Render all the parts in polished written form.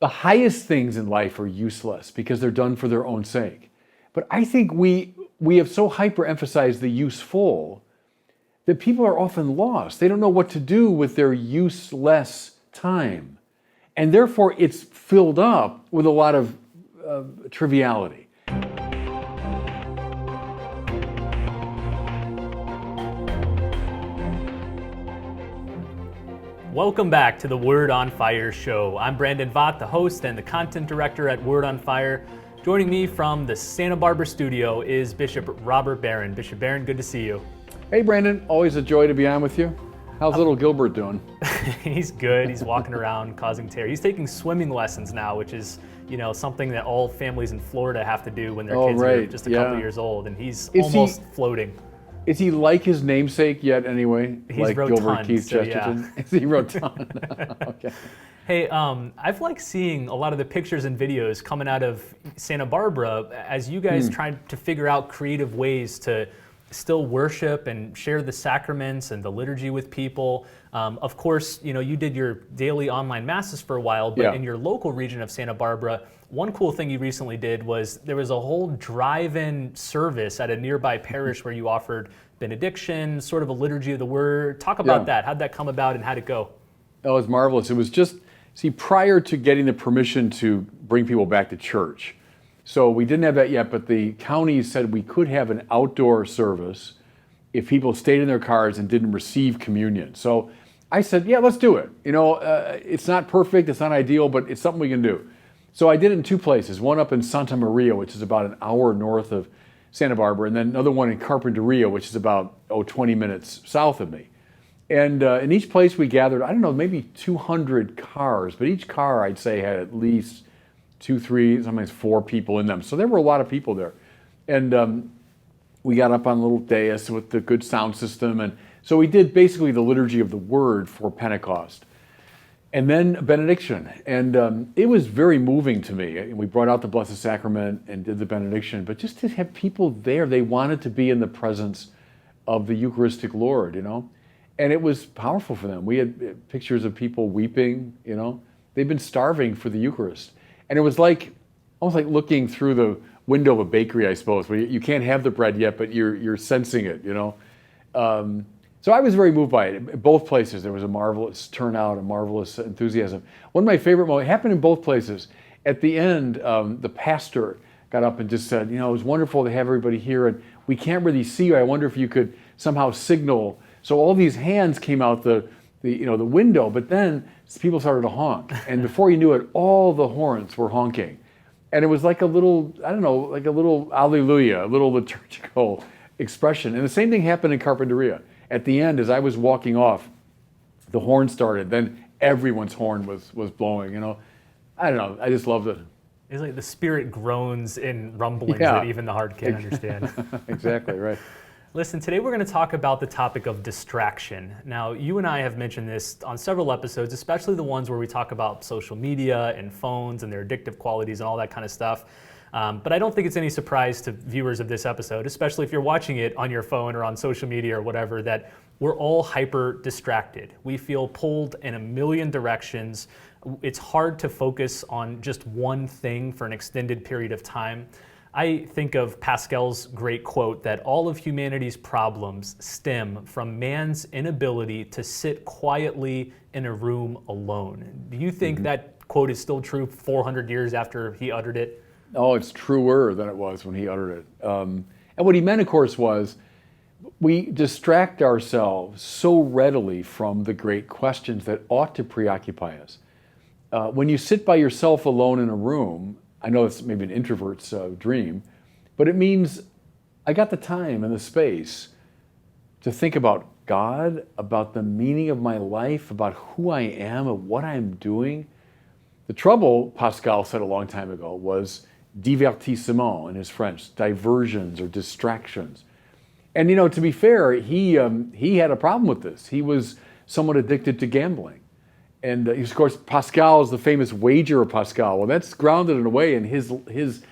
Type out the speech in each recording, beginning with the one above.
the highest things in life are useless because they're done for their own sake. But I think we have so hyper-emphasized the useful that people are often lost. They don't know what to do with their useless time. And therefore, it's filled up with a lot of triviality. Welcome back to the Word on Fire show. I'm Brandon Vaught, the host and the content director at Word on Fire. Joining me from the Santa Barbara studio is Bishop Robert Barron. Bishop Barron, good to see you. Hey Brandon, always a joy to be on with you. How's little Gilbert doing? He's good. He's walking around causing terror. He's taking swimming lessons now, which is, something that all families in Florida have to do when their kids are just a couple years old, and he's almost floating. Is he like his namesake yet anyway? He's like Gilbert rotund, Keith so Chesterton? Yeah. Is he rotund? Okay. Hey, I've liked seeing a lot of the pictures and videos coming out of Santa Barbara as you guys try to figure out creative ways to still worship and share the sacraments and the liturgy with people. Of course, you did your daily online masses for a while, but in your local region of Santa Barbara, one cool thing you recently did was there was a whole drive-in service at a nearby parish where you offered benediction, sort of a liturgy of the word. Talk about that. How'd that come about and how'd it go? Oh, it was marvelous. It was just, prior to getting the permission to bring people back to church, so we didn't have that yet, but the county said we could have an outdoor service if people stayed in their cars and didn't receive communion. So I said, yeah, let's do it. It's not perfect, it's not ideal, but it's something we can do. So I did it in two places, one up in Santa Maria, which is about an hour north of Santa Barbara, and then another one in Carpinteria, which is about 20 minutes south of me. And in each place we gathered, maybe 200 cars, but each car I'd say had at least 2, 3, sometimes 4 people in them. So there were a lot of people there. And we got up on a little dais with the good sound system. And so we did basically the liturgy of the word for Pentecost. And then benediction. And it was very moving to me. We brought out the Blessed Sacrament and did the benediction. But just to have people there, they wanted to be in the presence of the Eucharistic Lord, And it was powerful for them. We had pictures of people weeping, They've been starving for the Eucharist. And it was almost like looking through the window of a bakery, I suppose, where you can't have the bread yet, but you're sensing it, So I was very moved by it. In both places, there was a marvelous turnout, a marvelous enthusiasm. One of my favorite moments happened in both places. At the end, the pastor got up and just said, it was wonderful to have everybody here, and we can't really see you. I wonder if you could somehow signal. So all these hands came out the window, but then people started to honk. And before you knew it, all the horns were honking. And it was like a little, like a little alleluia, a little liturgical expression. And the same thing happened in Carpinteria. At the end, as I was walking off, the horn started. Then everyone's horn was blowing, I just loved it. It's like the spirit groans in rumblings that even the heart can't understand. Exactly, right. Listen, today we're going to talk about the topic of distraction. Now, you and I have mentioned this on several episodes, especially the ones where we talk about social media and phones and their addictive qualities and all that kind of stuff. But I don't think it's any surprise to viewers of this episode, especially if you're watching it on your phone or on social media or whatever, that we're all hyper distracted. We feel pulled in a million directions. It's hard to focus on just one thing for an extended period of time. I think of Pascal's great quote that all of humanity's problems stem from man's inability to sit quietly in a room alone. Do you think that quote is still true 400 years after he uttered it? Oh, it's truer than it was when he uttered it. And what he meant, of course, was we distract ourselves so readily from the great questions that ought to preoccupy us. When you sit by yourself alone in a room, I know it's maybe an introvert's dream, but it means I got the time and the space to think about God, about the meaning of my life, about who I am and what I'm doing. The trouble, Pascal said a long time ago, was divertissement in his French, diversions or distractions. And to be fair, he had a problem with this. He was somewhat addicted to gambling. And of course, Pascal is the famous wager of Pascal. Well, that's grounded in a way in his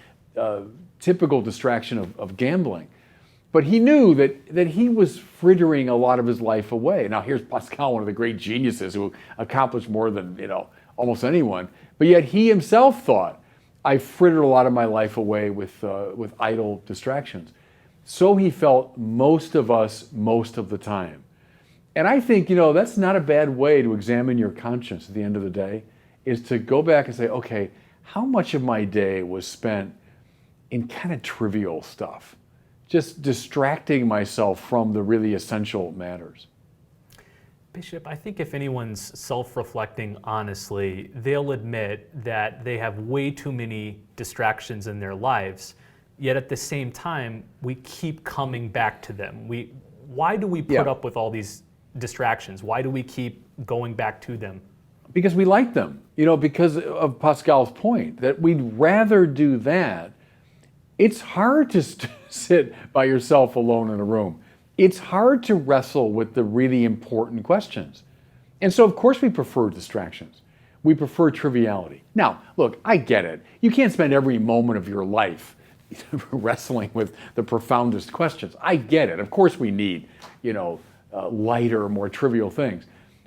typical distraction of gambling. But he knew that he was frittering a lot of his life away. Now, here's Pascal, one of the great geniuses who accomplished more than almost anyone. But yet he himself thought, I frittered a lot of my life away with idle distractions. So he felt most of us most of the time. And I think, that's not a bad way to examine your conscience at the end of the day, is to go back and say, okay, how much of my day was spent in kind of trivial stuff, just distracting myself from the really essential matters? Bishop, I think if anyone's self-reflecting honestly, they'll admit that they have way too many distractions in their lives, yet at the same time, we keep coming back to them. Why do we put up with all these distractions? Why do we keep going back to them? Because we like them, because of Pascal's point, that we'd rather do that. It's hard to sit by yourself alone in a room. It's hard to wrestle with the really important questions. And so, of course, we prefer distractions. We prefer triviality. Now, look, I get it. You can't spend every moment of your life wrestling with the profoundest questions. I get it. Of course, we need, lighter, more trivial things.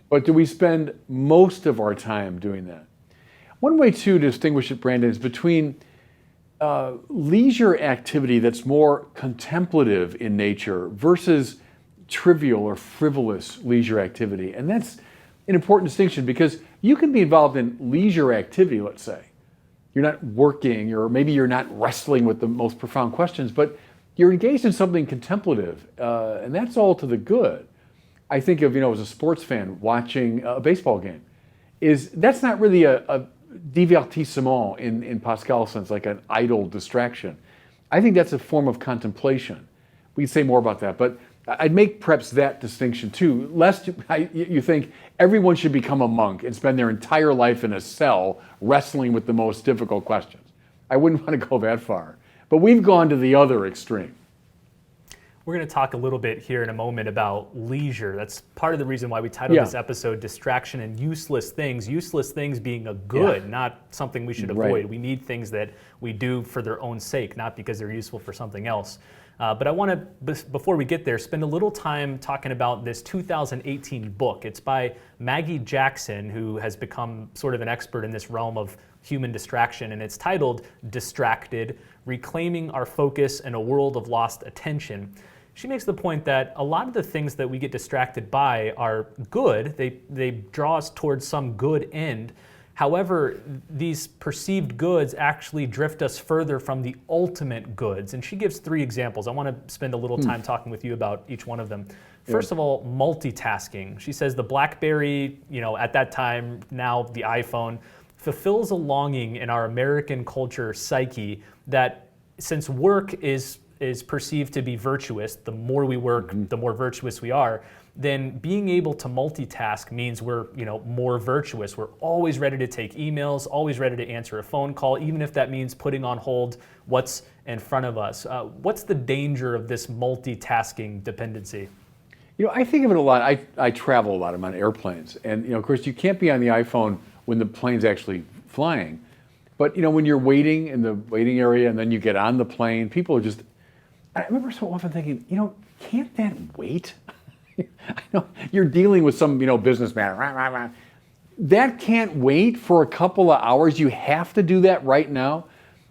But do we spend most of our time doing that? One way, too, to distinguish it, Brandon, is between leisure activity that's more contemplative in nature versus trivial or frivolous leisure activity. And that's an important distinction, because you can be involved in leisure activity, let's say. You're not working, or maybe you're not wrestling with the most profound questions, but you're engaged in something contemplative, and that's all to the good. I think of, as a sports fan, watching a baseball game. That's not really a divertissement in Pascal's sense, like an idle distraction. I think that's a form of contemplation. We can say more about that, but I'd make perhaps that distinction too. Lest you think everyone should become a monk and spend their entire life in a cell wrestling with the most difficult questions. I wouldn't want to go that far. But we've gone to the other extreme. We're going to talk a little bit here in a moment about leisure. That's part of the reason why we titled this episode Distraction and Useless Things. Useless things being a good, not something we should avoid. We need things that we do for their own sake, not because they're useful for something else. But I want to, before we get there, spend a little time talking about this 2018 book. It's by Maggie Jackson, who has become sort of an expert in this realm of human distraction, and it's titled Distracted: Reclaiming Our Focus in a World of Lost Attention. She makes the point that a lot of the things that we get distracted by are good. They draw us towards some good end. However, these perceived goods actually drift us further from the ultimate goods. And she gives 3 examples. I want to spend a little time talking with you about each one of them. First of all, multitasking. She says the BlackBerry, at that time, now the iPhone, fulfills a longing in our American culture psyche that since work is perceived to be virtuous, the more we work, the more virtuous we are, then being able to multitask means we're more virtuous. We're always ready to take emails, always ready to answer a phone call, even if that means putting on hold what's in front of us. What's the danger of this multitasking dependency? I think of it a lot. I travel a lot. I'm on airplanes. And, of course, you can't be on the iPhone when the plane's actually flying. But, when you're waiting in the waiting area and then you get on the plane, people are just, I remember so often thinking, can't that wait? I know you're dealing with some, business matter. That can't wait for a couple of hours. You have to do that right now.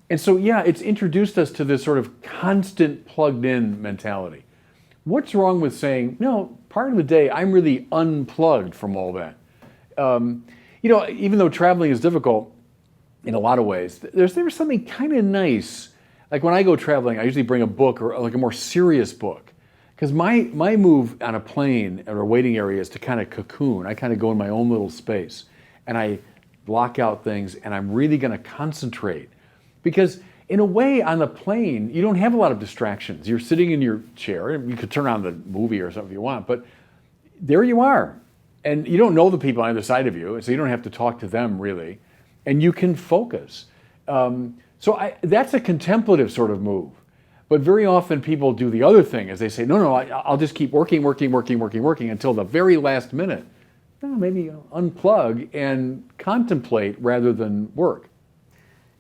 And so, it's introduced us to this sort of constant plugged in mentality. What's wrong with saying, no, part of the day I'm really unplugged from all that? Even though traveling is difficult in a lot of ways, there's something kind of nice. Like when I go traveling, I usually bring a book, or like a more serious book. Because my move on a plane or a waiting area is to kind of cocoon. I kind of go in my own little space and I block out things, and I'm really going to concentrate. Because in a way, on the plane, you don't have a lot of distractions. You're sitting in your chair. You could turn on the movie or something if you want, but there you are. And you don't know the people on either side of you, so you don't have to talk to them really. And you can focus. So that's a contemplative sort of move. But very often people do the other thing, as they say, no, I'll just keep working until the very last minute. No, maybe unplug and contemplate rather than work.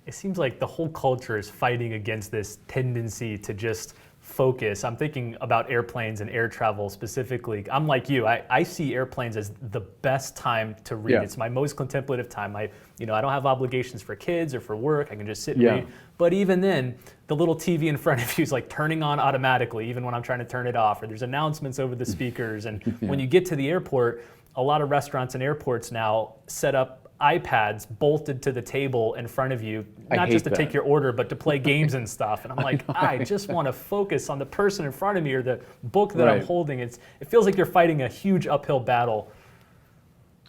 It seems like the whole culture is fighting against this tendency to just focus, I'm thinking about airplanes and air travel specifically. I'm like you, I see airplanes as the best time to read. Yeah. It's my most contemplative time. I don't have obligations for kids or for work. I can just sit and Yeah. read. But even then, the little TV in front of you is like turning on automatically, even when I'm trying to turn it off, or there's announcements over the speakers. And when you get to the airport, a lot of restaurants and airports now set up iPads bolted to the table in front of you, not just to take your order, but to play games and stuff. And I'm like, I just want to focus on the person in front of me or the book that I'm holding. It feels like you're fighting a huge uphill battle.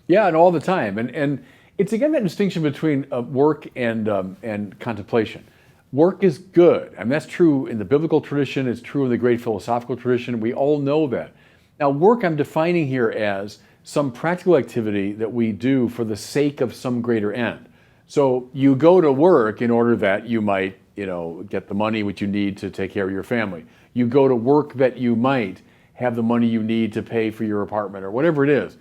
Yeah, and all the time. And it's again that distinction between work and contemplation. Work is good. I mean, that's true in the biblical tradition. It's true in the great philosophical tradition. We all know that. Now, work I'm defining here as some practical activity that we do for the sake of some greater end. So you go to work in order that you might, get the money which you need to take care of your family. You go to work that you might have the money you need to pay for your apartment or whatever it is.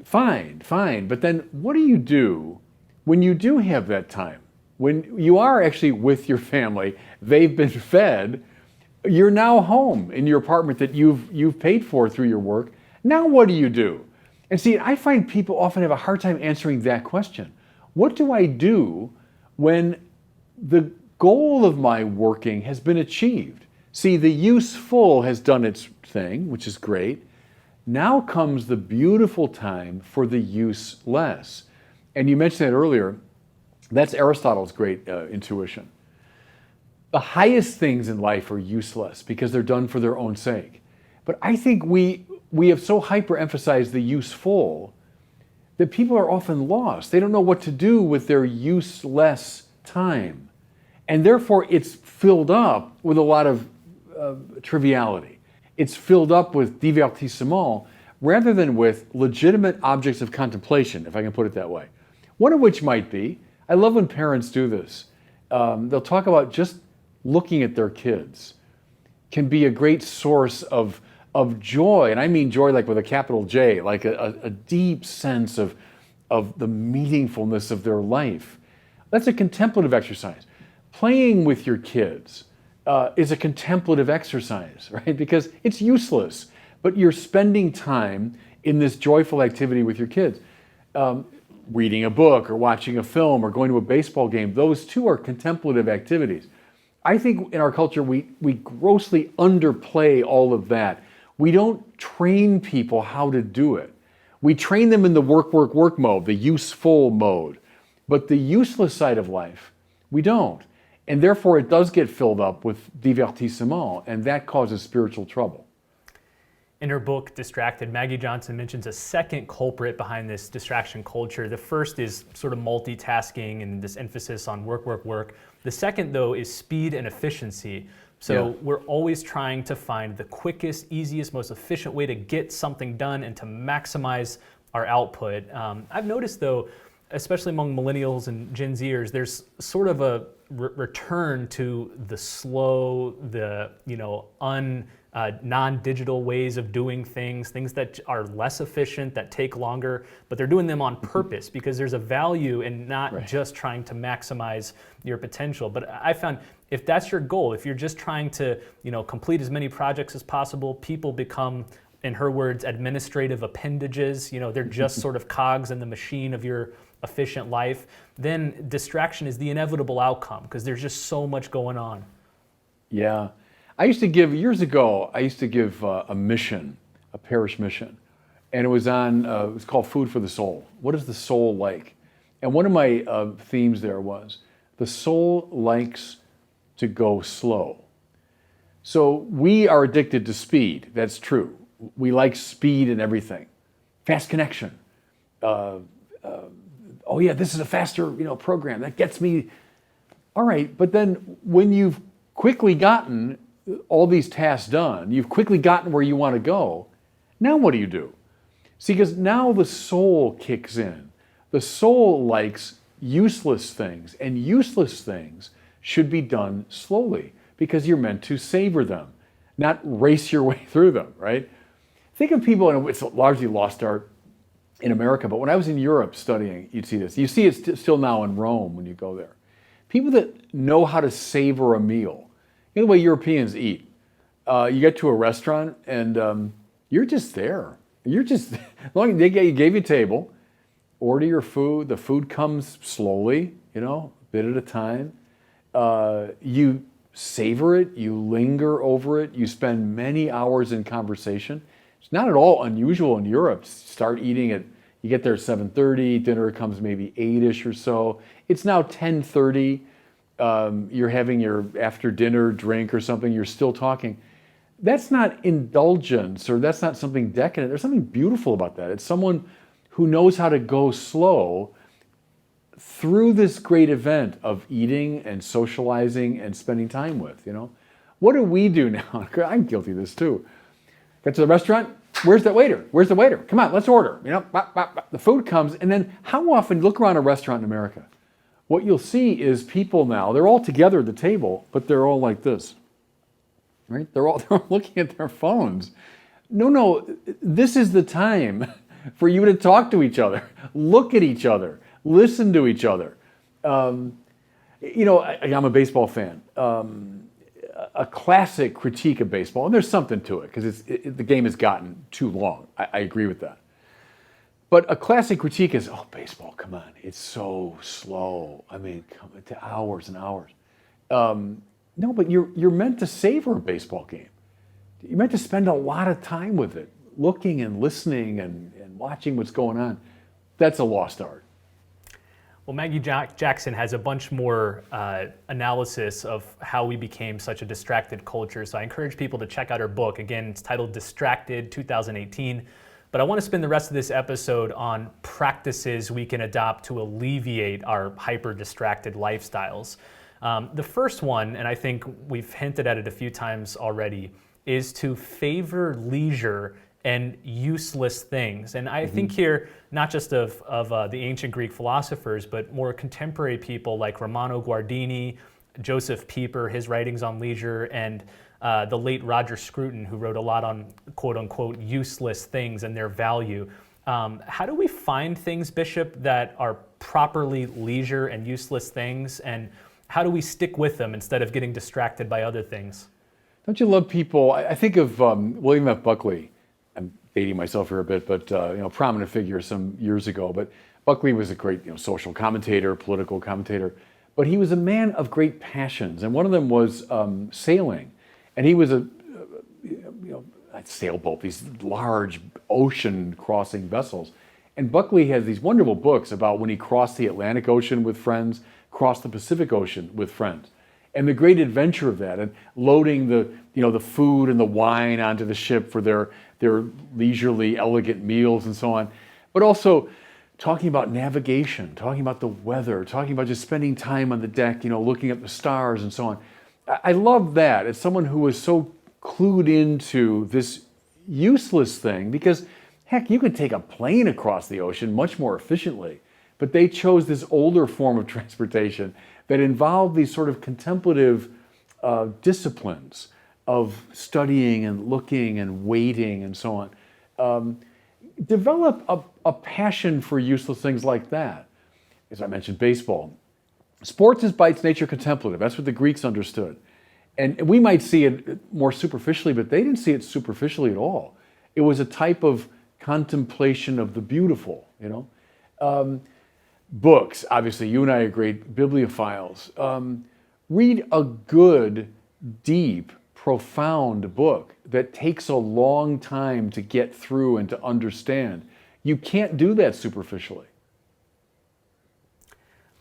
Fine. But then what do you do when you do have that time? When you are actually with your family, they've been fed, you're now home in your apartment that you've paid for through your work. Now what do you do? And see, I find people often have a hard time answering that question. What do I do when the goal of my working has been achieved? See, the useful has done its thing, which is great. Now comes the beautiful time for the useless. And you mentioned that earlier. That's Aristotle's great intuition. The highest things in life are useless because they're done for their own sake. But I think we have so hyper-emphasized the useful that people are often lost. They don't know what to do with their useless time. And therefore, it's filled up with a lot of triviality. It's filled up with divertissement rather than with legitimate objects of contemplation, if I can put it that way. One of which might be, I love when parents do this. They'll talk about just looking at their kids can be a great source of joy, and I mean joy like with a capital J, like a deep sense of the meaningfulness of their life. That's a contemplative exercise. Playing with your kids is a contemplative exercise, right? Because it's useless, but you're spending time in this joyful activity with your kids. Reading a book or watching a film or going to a baseball game, those two are contemplative activities. I think in our culture we grossly underplay all of that. We don't train people how to do it. We train them in the work mode, the useful mode. But the useless side of life, we don't. And therefore it does get filled up with divertissement, and that causes spiritual trouble. In her book, Distracted, Maggie Johnson mentions a second culprit behind this distraction culture. The first is sort of multitasking and this emphasis on work. The second, though, is speed and efficiency. So we're always trying to find the quickest, easiest, most efficient way to get something done and to maximize our output. I've noticed, though, especially among millennials and Gen Zers, there's sort of a return to the slow, the non-digital ways of doing things that are less efficient, that take longer, but they're doing them on purpose because there's a value in not just trying to maximize your potential. But I found if that's your goal, if you're just trying to complete as many projects as possible, people become, in her words, administrative appendages. They're just sort of cogs in the machine of your efficient life. Then distraction is the inevitable outcome because there's just so much going on. Yeah. Years ago, I used to give a mission, a parish mission, and it was called Food for the Soul. What is the soul like? And one of my themes there was, the soul likes to go slow. So we are addicted to speed, that's true. We like speed in everything. Fast connection. This is a faster program, that gets me. All right, but then when you've quickly gotten all these tasks done, you've quickly gotten where you want to go, now what do you do? See, because now the soul kicks in. The soul likes useless things, and useless things should be done slowly because you're meant to savor them, not race your way through them, right? Think of people, and it's largely lost art in America, but when I was in Europe studying, you'd see this. You see it still now in Rome when you go there. People that know how to savor a meal. The way Europeans eat, You get to a restaurant and you're just there. You're just, they gave you a table, order your food. The food comes slowly, a bit at a time. You savor it, you linger over it, you spend many hours in conversation. It's not at all unusual in Europe to start eating at, you get there at 7:30, dinner comes maybe 8-ish or so. It's now 10:30, you're having your after dinner drink or something, you're still talking. That's not indulgence, or that's not something decadent. There's something beautiful about that. It's someone who knows how to go slow through this great event of eating and socializing and spending time with, What do we do now? I'm guilty of this too. Get to the restaurant, where's that waiter? Where's the waiter? Come on, let's order. The food comes, and then how often, look around a restaurant in America, what you'll see is people now, they're all together at the table, but they're all like this, right? They're all looking at their phones. No, this is the time for you to talk to each other, look at each other, listen to each other. I'm a baseball fan. A classic critique of baseball, and there's something to it because the game has gotten too long. I agree with that. But a classic critique is, baseball, come on, it's so slow. I mean, come to hours and hours. No, but you're meant to savor a baseball game. You're meant to spend a lot of time with it, looking and listening and watching what's going on. That's a lost art. Well, Maggie Jackson has a bunch more analysis of how we became such a distracted culture. So I encourage people to check out her book. Again, it's titled Distracted 2018. But I want to spend the rest of this episode on practices we can adopt to alleviate our hyper-distracted lifestyles. The first one, and I think we've hinted at it a few times already, is to favor leisure and useless things. And I think here, not just of the ancient Greek philosophers, but more contemporary people like Romano Guardini, Joseph Pieper, his writings on leisure, and the late Roger Scruton, who wrote a lot on quote-unquote useless things and their value. How do we find things, Bishop, that are properly leisure and useless things, and how do we stick with them instead of getting distracted by other things? Don't you love people? I think of William F. Buckley. I'm dating myself here a bit, but prominent figure some years ago. But Buckley was a great social commentator, political commentator. But he was a man of great passions, and one of them was sailing. And he was a sailboat, these large ocean-crossing vessels. And Buckley has these wonderful books about when he crossed the Atlantic Ocean with friends, crossed the Pacific Ocean with friends, and the great adventure of that, and loading the food and the wine onto the ship for their leisurely, elegant meals and so on. But also talking about navigation, talking about the weather, talking about just spending time on the deck, looking at the stars and so on. I love that. As someone who was so clued into this useless thing, because heck, you could take a plane across the ocean much more efficiently, but they chose this older form of transportation that involved these sort of contemplative disciplines of studying and looking and waiting and so on. Develop a passion for useless things like that. As I mentioned, baseball. Sports is by its nature contemplative. That's what the Greeks understood. And we might see it more superficially, but they didn't see it superficially at all. It was a type of contemplation of the beautiful, Books, obviously, you and I are great bibliophiles. Read a good, deep, profound book that takes a long time to get through and to understand. You can't do that superficially.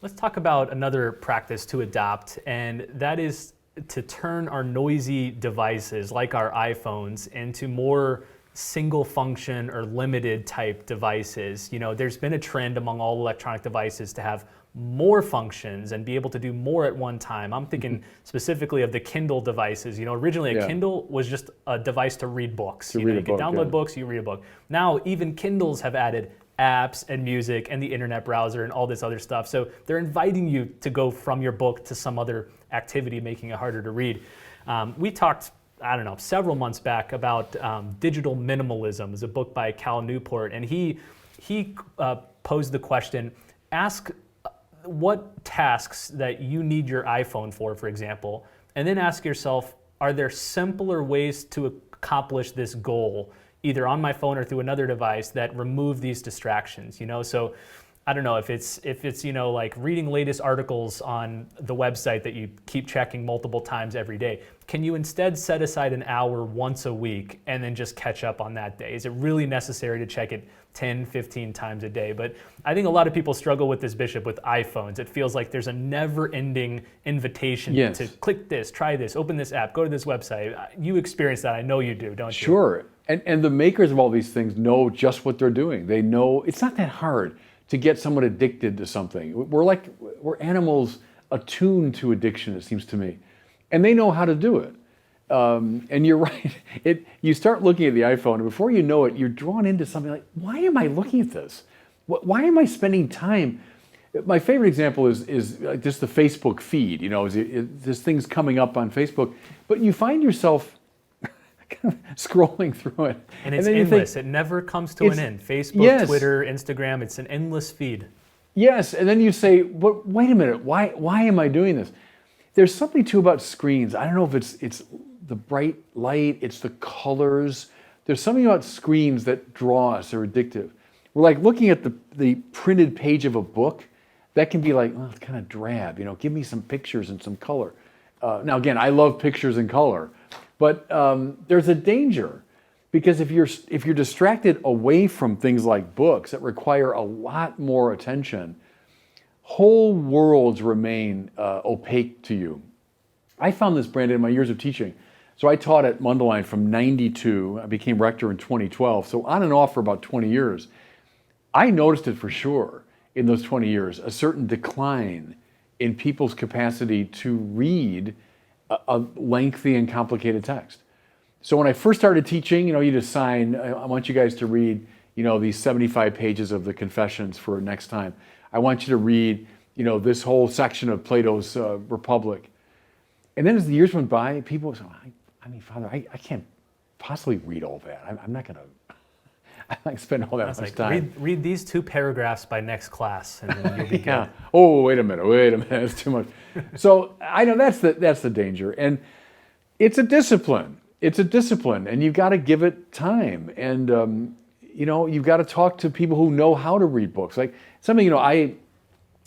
Let's talk about another practice to adopt, and that is to turn our noisy devices, like our iPhones, into more single function or limited type devices. There's been a trend among all electronic devices to have more functions and be able to do more at one time. I'm thinking specifically of the Kindle devices. Originally a Kindle was just a device to read books. You could download books, you read a book. Now even Kindles have added apps and music and the internet browser and all this other stuff. So they're inviting you to go from your book to some other activity, making it harder to read. We talked, several months back about Digital Minimalism. It's a book by Cal Newport, and he posed the question, ask what tasks that you need your iPhone for example, and then ask yourself, are there simpler ways to accomplish this goal, either on my phone or through another device, that remove these distractions? So I don't know if it's like reading latest articles on the website that you keep checking multiple times every day. Can you instead set aside an hour once a week and then just catch up on that day? Is it really necessary to check it 10, 15 times a day? But I think a lot of people struggle with this, Bishop, with iPhones. It feels like there's a never-ending invitation to click this, try this, open this app, go to this website. You experience that. I know you do, don't you? Sure. And the makers of all these things know just what they're doing. They know it's not that hard to get someone addicted to something. We're animals attuned to addiction, it seems to me. And they know how to do it. And you're right. You start looking at the iPhone, and before you know it, you're drawn into something like, why am I looking at this? Why am I spending time? My favorite example is just the Facebook feed. There's things coming up on Facebook, but you find yourself kind of scrolling through it. And it's endless. It never comes to an end. Facebook, Twitter, Instagram, it's an endless feed. Yes, and then you say, but wait a minute, why am I doing this? There's something too about screens. I don't know if it's the bright light, it's the colors. There's something about screens that draw us, they're addictive. We're like looking at the printed page of a book. That can be like, oh, it's kind of drab, give me some pictures and some color. Now again, I love pictures and color, but there's a danger, because if you're distracted away from things like books that require a lot more attention, whole worlds remain opaque to you. I found this, Brandon, in my years of teaching. So I taught at Mundelein from 92. I became rector in 2012. So on and off for about 20 years. I noticed it for sure in those 20 years, a certain decline in people's capacity to read a lengthy and complicated text. So when I first started teaching, you'd assign, I want you guys to read, these 75 pages of the Confessions for next time. I want you to read, this whole section of Plato's Republic. And then as the years went by, people said, Father, I can't possibly read all that. I'm not going to spend all that much time. Read these 2 paragraphs by next class, and then you'll be good. Oh, wait a minute, it's too much. So I know that's the danger. And it's a discipline. And you've got to give it time. And, you've got to talk to people who know how to read books. Like something, I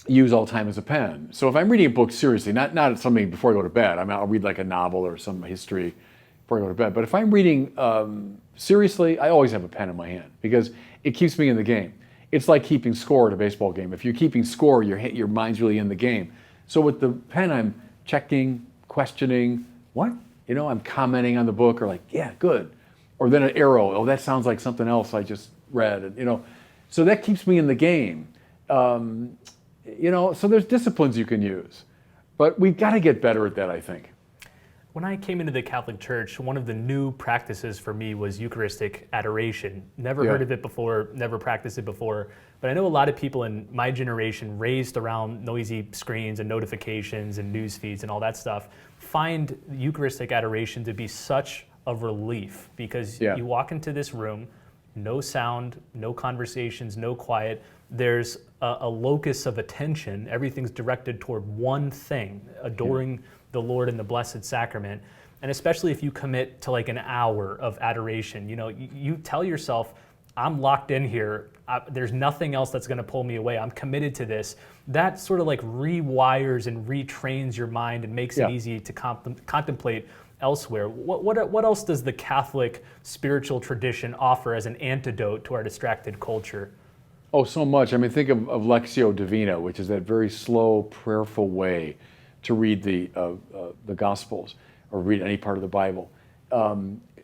use all the time as a pen. So if I'm reading a book seriously, not something before I go to bed, I'll read like a novel or some history before I go to bed. But if I'm reading seriously, I always have a pen in my hand because it keeps me in the game. It's like keeping score at a baseball game. If you're keeping score, your mind's really in the game. So with the pen, I'm checking, questioning, what? I'm commenting on the book, or like, yeah, good. Or then an arrow, oh, that sounds like something else I just read. And, so that keeps me in the game. So there's disciplines you can use. But we've got to get better at that, I think. When I came into the Catholic Church, one of the new practices for me was Eucharistic adoration. Never heard of it before, never practiced it before. But I know a lot of people in my generation, raised around noisy screens and notifications and news feeds and all that stuff, find Eucharistic adoration to be such a relief, because you walk into this room, no sound, no conversations, no quiet. There's a locus of attention. Everything's directed toward one thing, adoring the Lord in the Blessed Sacrament. And especially if you commit to like an hour of adoration, you tell yourself, I'm locked in here. There's nothing else that's going to pull me away. I'm committed to this. That sort of like rewires and retrains your mind and makes it easy to contemplate elsewhere. What else does the Catholic spiritual tradition offer as an antidote to our distracted culture? Oh, so much. Think of Lectio Divina, which is that very slow, prayerful way to read the Gospels or read any part of the Bible.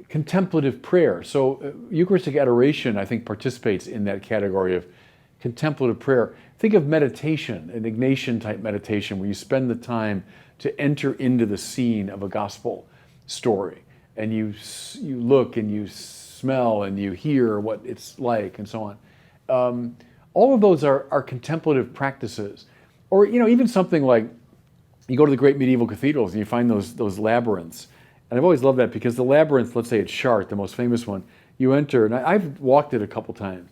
Contemplative prayer. So Eucharistic adoration, I think, participates in that category of contemplative prayer. Think of meditation, an Ignatian-type meditation, where you spend the time to enter into the scene of a gospel story, and you look and you smell and you hear what it's like, and so on. All of those are contemplative practices. Or even something like, you go to the great medieval cathedrals and you find those labyrinths. And I've always loved that, because the labyrinth, let's say it's Chartres, the most famous one, you enter, and I've walked it a couple times,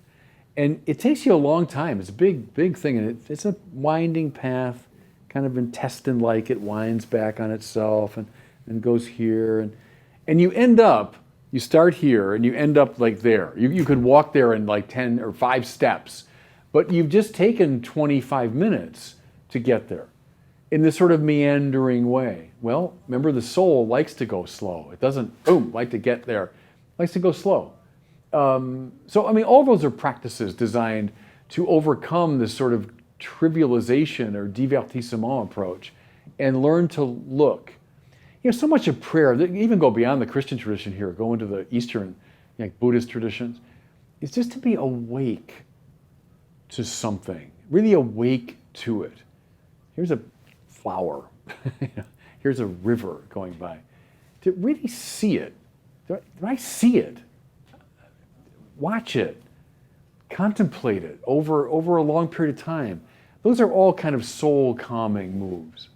and it takes you a long time. It's a big thing, and it's a winding path, kind of intestine-like. It winds back on itself, and and goes here, and you start here and you end up like there. You could walk there in like 10 or 5 steps, but you've just taken 25 minutes to get there in this sort of meandering way. Well, remember, the soul likes to go slow. It doesn't, like to get there. It likes to go slow. All those are practices designed to overcome this sort of trivialization or divertissement approach and learn to look. So much of prayer, even go beyond the Christian tradition here, go into the Eastern, Buddhist traditions, is just to be awake to something, really awake to it. Here's a flower. Here's a river going by. To really see it. Do I see it? Watch it. Contemplate it over a long period of time. Those are all kind of soul calming moves.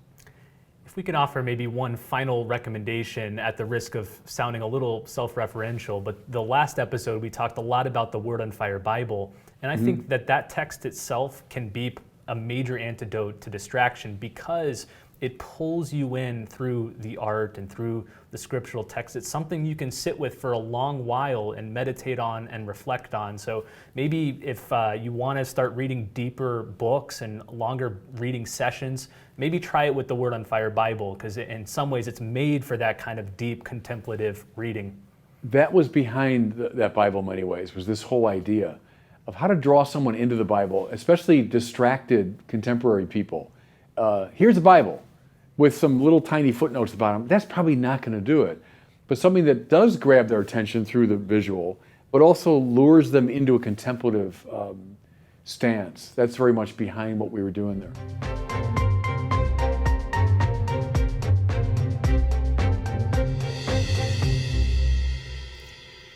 If we can offer maybe one final recommendation at the risk of sounding a little self-referential, but the last episode we talked a lot about the Word on Fire Bible, and I think that text itself can be a major antidote to distraction because it pulls you in through the art and through the scriptural text. It's something you can sit with for a long while and meditate on and reflect on. So maybe if you want to start reading deeper books and longer reading sessions, maybe try it with the Word on Fire Bible, because in some ways it's made for that kind of deep contemplative reading. That was behind that Bible in many ways, was this whole idea of how to draw someone into the Bible, especially distracted contemporary people. Here's a Bible with some little tiny footnotes about them. That's probably not going to do it. But something that does grab their attention through the visual, but also lures them into a contemplative stance. That's very much behind what we were doing there.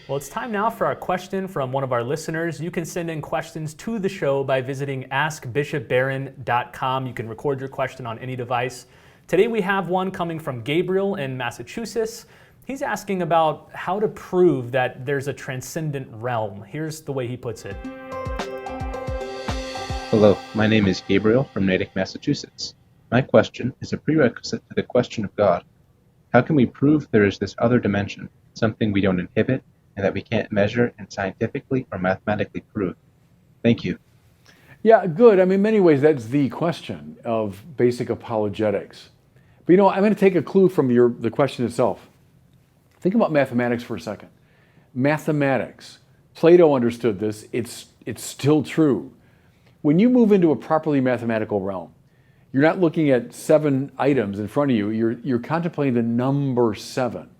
Well, it's time now for our question from one of our listeners. You can send in questions to the show by visiting askbishopbarron.com. You can record your question on any device. Today we have one coming from Gabriel in Massachusetts. He's asking about how to prove that there's a transcendent realm. Here's the way he puts it. Hello, my name is Gabriel from Natick, Massachusetts. My question is a prerequisite to the question of God. How can we prove there is this other dimension, something we don't inhibit, and that we can't measure and scientifically or mathematically prove? Thank you. Yeah, good. In many ways, that's the question of basic apologetics. But I'm going to take a clue from the question itself. Think about mathematics for a second. Mathematics. Plato understood this. It's still true. When you move into a properly mathematical realm, you're not looking at 7 items in front of you. You're contemplating the number 7.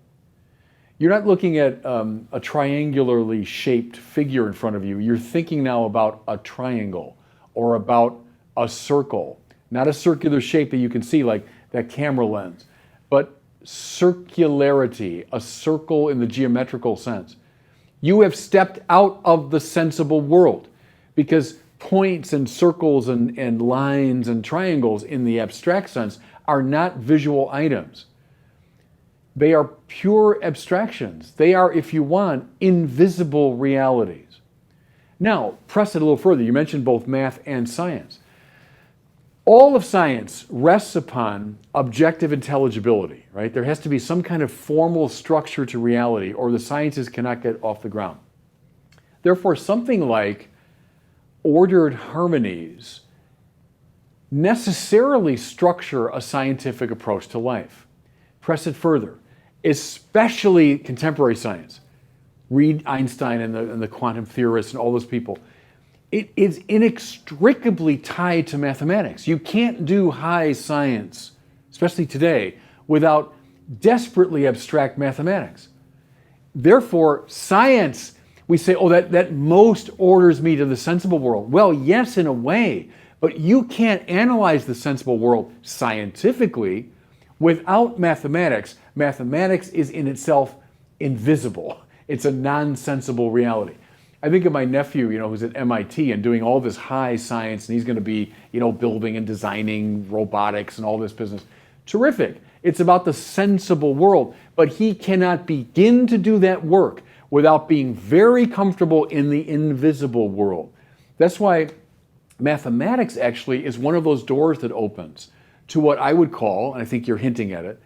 You're not looking at a triangularly shaped figure in front of you. You're thinking now about a triangle or about a circle. Not a circular shape that you can see like that camera lens, but circularity, a circle in the geometrical sense. You have stepped out of the sensible world, because points and circles and lines and triangles in the abstract sense are not visual items. They are pure abstractions. They are, if you want, invisible realities. Now, press it a little further. You mentioned both math and science. All of science rests upon objective intelligibility, right? There has to be some kind of formal structure to reality, or the sciences cannot get off the ground. Therefore, something like ordered harmonies necessarily structure a scientific approach to life. Press it further, especially contemporary science. Read Einstein and the quantum theorists and all those people. It is inextricably tied to mathematics. You can't do high science, especially today, without desperately abstract mathematics. Therefore, science, we say, that most orders me to the sensible world. Well, yes, in a way, but you can't analyze the sensible world scientifically without mathematics. Mathematics is in itself invisible. It's a non-sensible reality. I think of my nephew, who's at MIT and doing all this high science, and he's going to be, building and designing robotics and all this business. Terrific. It's about the sensible world, but he cannot begin to do that work without being very comfortable in the invisible world. That's why mathematics actually is one of those doors that opens to what I would call, and I think you're hinting at it,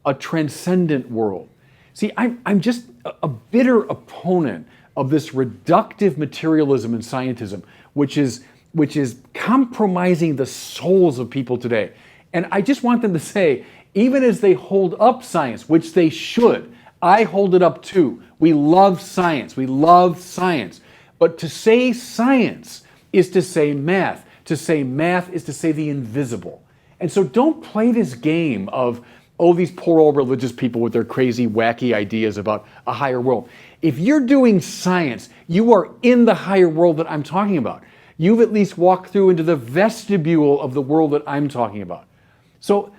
a transcendent world. See, I'm just a bitter opponent of this reductive materialism and scientism, which is compromising the souls of people today. And I just want them to say, even as they hold up science, which they should, I hold it up too. We love science. We love science. But to say science is to say math. To say math is to say the invisible. And so don't play this game of, oh, these poor old religious people with their crazy, wacky ideas about a higher world. If you're doing science, you are in the higher world that I'm talking about. You've at least walked through into the vestibule of the world that I'm talking about. So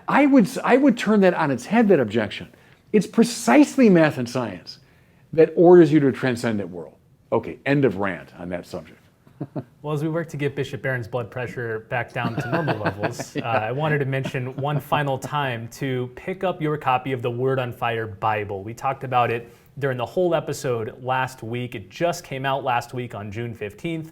I would turn that on its head, that objection. It's precisely math and science that orders you to a transcendent world. Okay, end of rant on that subject. Well, as we work to get Bishop Barron's blood pressure back down to normal levels, I wanted to mention one final time to pick up your copy of the Word on Fire Bible. We talked about it during the whole episode last week. It just came out last week on June 15th.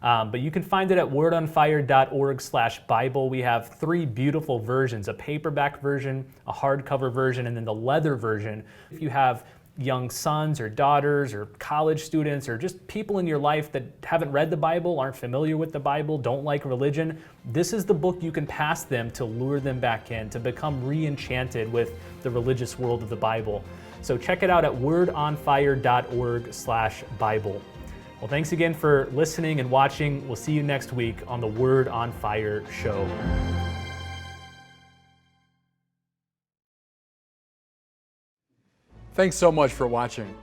But you can find it at wordonfire.org/Bible. We have 3 beautiful versions, a paperback version, a hardcover version, and then the leather version. If you have young sons or daughters or college students or just people in your life that haven't read the Bible, aren't familiar with the Bible, don't like religion, this is the book you can pass them to lure them back in, to become re-enchanted with the religious world of the Bible. So check it out at wordonfire.org/Bible. Well, thanks again for listening and watching. We'll see you next week on the Word on Fire show. Thanks so much for watching.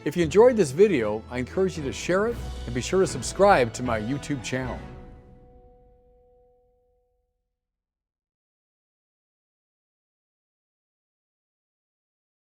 If you enjoyed this video, I encourage you to share it and be sure to subscribe to my YouTube channel.